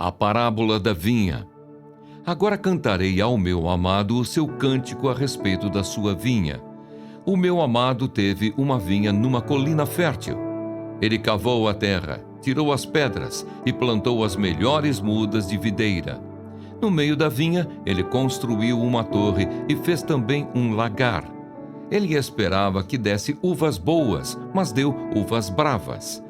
A parábola da vinha. Agora cantarei ao meu amado o seu cântico a respeito da sua vinha. O meu amado teve uma vinha numa colina fértil. Ele cavou a terra, tirou as pedras e plantou as melhores mudas de videira. No meio da vinha, ele construiu uma torre e fez também um lagar. Ele esperava que desse uvas boas, mas deu uvas bravas.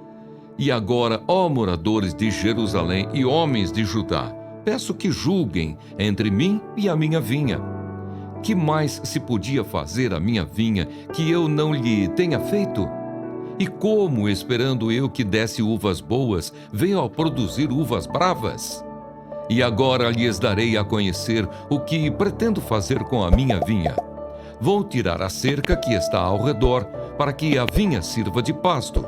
E agora, ó moradores de Jerusalém e homens de Judá, peço que julguem entre mim e a minha vinha. Que mais se podia fazer à minha vinha que eu não lhe tenha feito? E como, esperando eu que desse uvas boas, veio a produzir uvas bravas? E agora lhes darei a conhecer o que pretendo fazer com a minha vinha. Vou tirar a cerca que está ao redor, para que a vinha sirva de pasto.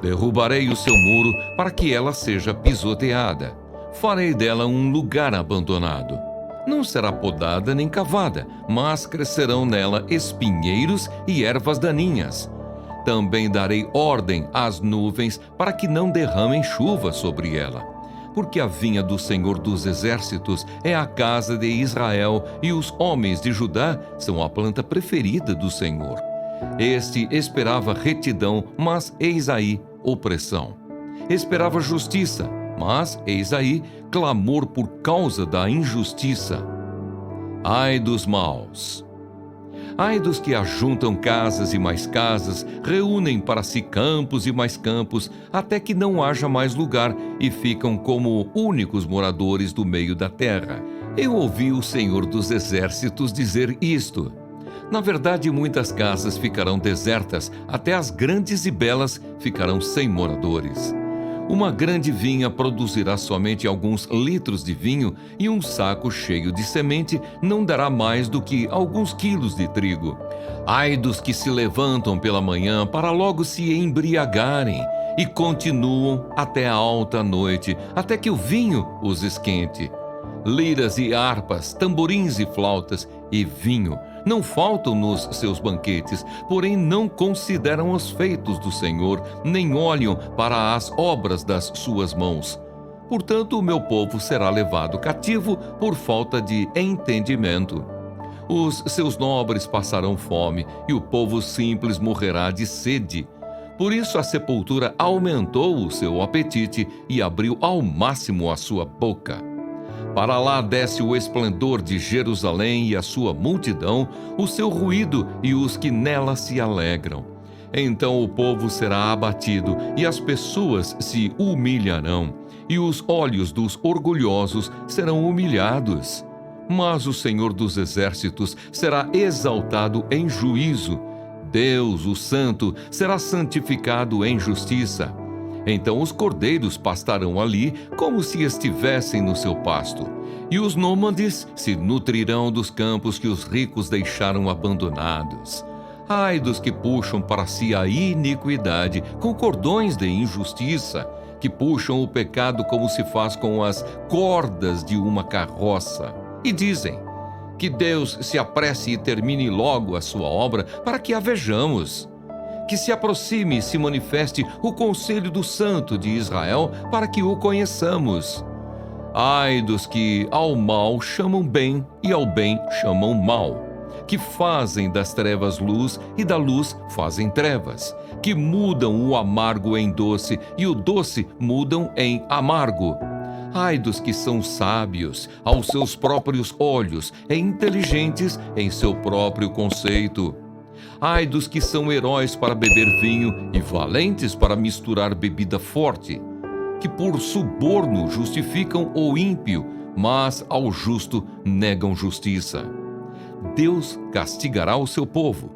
Derrubarei o seu muro para que ela seja pisoteada. Farei dela um lugar abandonado. Não será podada nem cavada, mas crescerão nela espinheiros e ervas daninhas. Também darei ordem às nuvens para que não derramem chuva sobre ela. Porque a vinha do Senhor dos Exércitos é a casa de Israel e os homens de Judá são a planta preferida do Senhor. Este esperava retidão, mas eis aí opressão. Esperava justiça, mas eis aí clamor por causa da injustiça. Ai dos maus! Ai dos que ajuntam casas e mais casas, reúnem para si campos e mais campos, até que não haja mais lugar e ficam como únicos moradores do meio da terra. Eu ouvi o Senhor dos Exércitos dizer isto. Na verdade, muitas casas ficarão desertas, até as grandes e belas ficarão sem moradores. Uma grande vinha produzirá somente alguns litros de vinho e um saco cheio de semente não dará mais do que alguns quilos de trigo. Ai dos que se levantam pela manhã para logo se embriagarem e continuam até a alta noite, até que o vinho os esquente. Liras e harpas, tamborins e flautas e vinho não faltam nos seus banquetes, porém não consideram os feitos do Senhor, nem olham para as obras das suas mãos. Portanto, o meu povo será levado cativo por falta de entendimento. Os seus nobres passarão fome, e o povo simples morrerá de sede. Por isso a sepultura aumentou o seu apetite e abriu ao máximo a sua boca. Para lá desce o esplendor de Jerusalém e a sua multidão, o seu ruído e os que nela se alegram. Então o povo será abatido e as pessoas se humilharão, e os olhos dos orgulhosos serão humilhados. Mas o Senhor dos Exércitos será exaltado em juízo. Deus, o Santo, será santificado em justiça. Então os cordeiros pastarão ali como se estivessem no seu pasto, e os nômades se nutrirão dos campos que os ricos deixaram abandonados. Ai dos que puxam para si a iniquidade com cordões de injustiça, que puxam o pecado como se faz com as cordas de uma carroça. E dizem: que Deus se apresse e termine logo a sua obra para que a vejamos. Que se aproxime e se manifeste o conselho do Santo de Israel para que o conheçamos. Ai dos que ao mal chamam bem e ao bem chamam mal, que fazem das trevas luz e da luz fazem trevas, que mudam o amargo em doce e o doce mudam em amargo. Ai dos que são sábios aos seus próprios olhos e inteligentes em seu próprio conceito. Ai dos que são heróis para beber vinho e valentes para misturar bebida forte, que por suborno justificam o ímpio, mas ao justo negam justiça. Deus castigará o seu povo.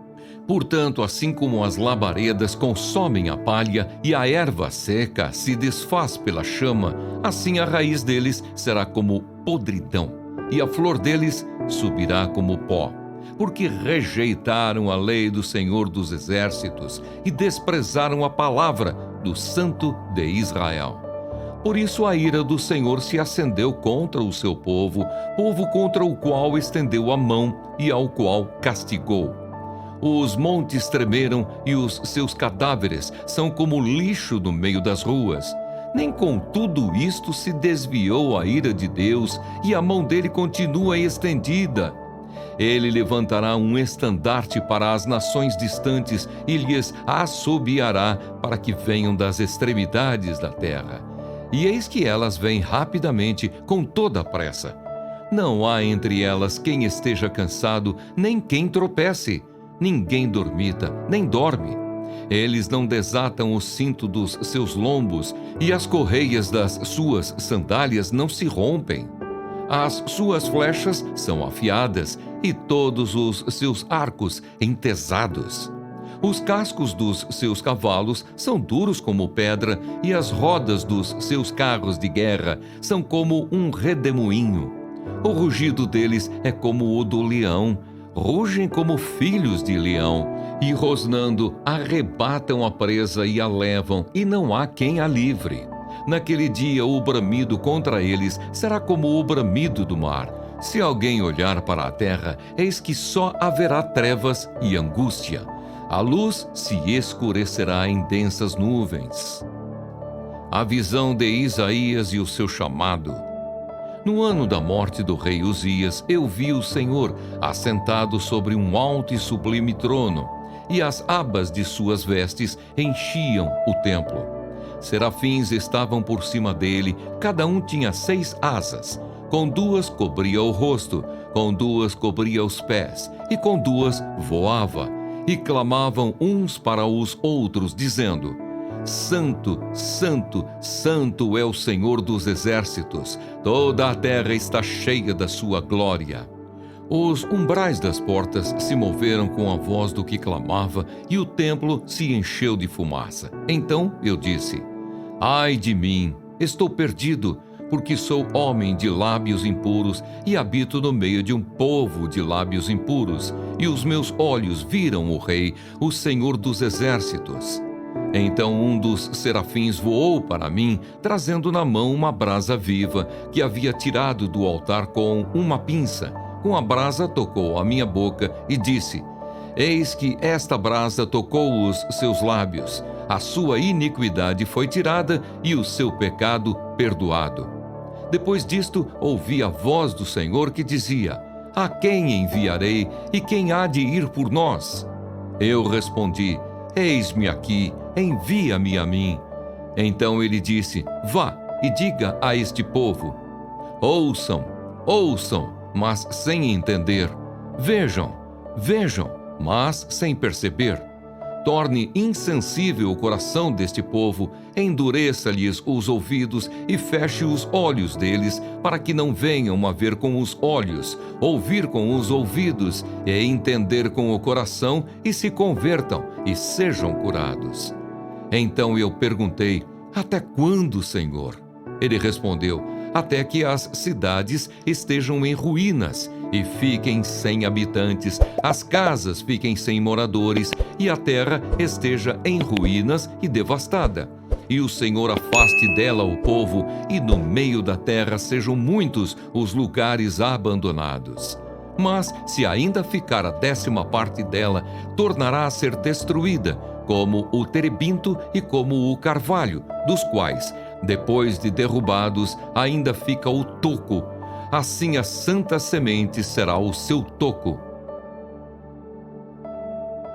Portanto, assim como as labaredas consomem a palha e a erva seca se desfaz pela chama, assim a raiz deles será como podridão, e a flor deles subirá como pó. Porque rejeitaram a lei do Senhor dos Exércitos e desprezaram a palavra do Santo de Israel. Por isso a ira do Senhor se acendeu contra o seu povo, povo contra o qual estendeu a mão e ao qual castigou. Os montes tremeram e os seus cadáveres são como lixo no meio das ruas. Nem com tudo isto se desviou a ira de Deus, e a mão dele continua estendida. Ele levantará um estandarte para as nações distantes e lhes assobiará para que venham das extremidades da terra. E eis que elas vêm rapidamente, com toda a pressa. Não há entre elas quem esteja cansado, nem quem tropece. Ninguém dormita, nem dorme. Eles não desatam o cinto dos seus lombos, e as correias das suas sandálias não se rompem. As suas flechas são afiadas, e todos os seus arcos entesados. Os cascos dos seus cavalos são duros como pedra, e as rodas dos seus carros de guerra são como um redemoinho. O rugido deles é como o do leão, rugem como filhos de leão, e rosnando arrebatam a presa e a levam, e não há quem a livre. Naquele dia o bramido contra eles será como o bramido do mar. Se alguém olhar para a terra, eis que só haverá trevas e angústia. A luz se escurecerá em densas nuvens. A visão de Isaías e o seu chamado. No ano da morte do rei Uzias, eu vi o Senhor assentado sobre um alto e sublime trono, e as abas de suas vestes enchiam o templo. Serafins estavam por cima dele, cada um tinha 6 asas. Com 2 cobria o rosto, com 2 cobria os pés, e com 2 voava. E clamavam uns para os outros, dizendo: Santo, Santo, Santo é o Senhor dos exércitos, toda a terra está cheia da sua glória. Os umbrais das portas se moveram com a voz do que clamava, e o templo se encheu de fumaça. Então eu disse: Ai de mim, estou perdido, porque sou homem de lábios impuros e habito no meio de um povo de lábios impuros, e os meus olhos viram o Rei, o Senhor dos exércitos. Então um dos serafins voou para mim, trazendo na mão uma brasa viva, que havia tirado do altar com uma pinça. Com a brasa tocou a minha boca e disse: Eis que esta brasa tocou os seus lábios. A sua iniquidade foi tirada e o seu pecado perdoado. Depois disto, ouvi a voz do Senhor que dizia: A quem enviarei e quem há de ir por nós? Eu respondi: Eis-me aqui, envia-me a mim. Então ele disse: Vá e diga a este povo: Ouçam, ouçam, mas sem entender. Vejam, vejam, mas sem perceber. Torne insensível o coração deste povo, endureça-lhes os ouvidos e feche os olhos deles, para que não venham a ver com os olhos, ouvir com os ouvidos e entender com o coração, e se convertam e sejam curados. Então eu perguntei: Até quando, Senhor? Ele respondeu: Até que as cidades estejam em ruínas e fiquem sem habitantes, as casas fiquem sem moradores, e a terra esteja em ruínas e devastada. E o Senhor afaste dela o povo, e no meio da terra sejam muitos os lugares abandonados. Mas, se ainda ficar a 10ª parte dela, tornará a ser destruída, como o terebinto e como o carvalho, dos quais, depois de derrubados, ainda fica o toco. Assim a santa semente será o seu toco.